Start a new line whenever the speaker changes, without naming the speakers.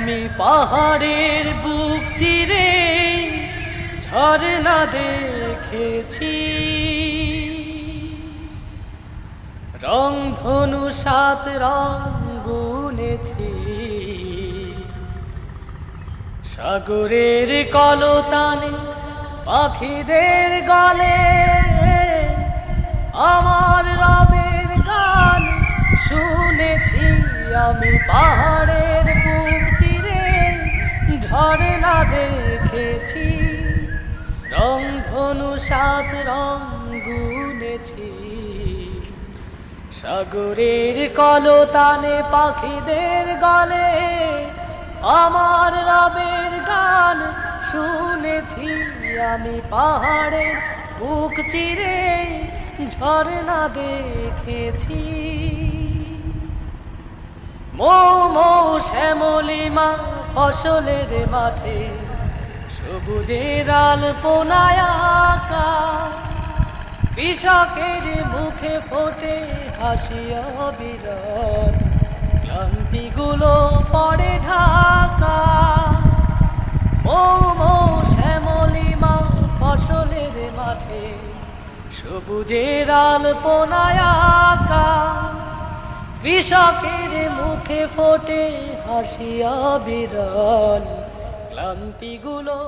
আমি পাহাড়ের বুক চিরে ঝরনা দেখেছি, রংধনু 7 রং গুনেছি। সাগরের কলতানে পাখিদের গলে আমার রবের গান শুনেছি। আমি পাহাড়ের বুক চিরে ঝরনা দেখেছি, রংধনু 7 রং গুনেছি। সাগরের কলতানে পাখিদের গলে আমার রবের গান শুনেছি। আমি পাহাড়ের বুক চিরে ঝরনা দেখেছি। মৌ মৌ শ্যামলিমা ফসলের মাঠে সবুজের আলপনায় আঁকা, কৃষকের মুখে ফোটে হাসি অবিরল, ক্লান্তিগুলো পড়ে ঢাকা। মৌ মৌ শ্যামলিমা ফসলের মাঠে সবুজের আলপনায় আঁকা, কৃষকের মুখে ফোটে হাসি অবিরল, ক্লান্তিগুলো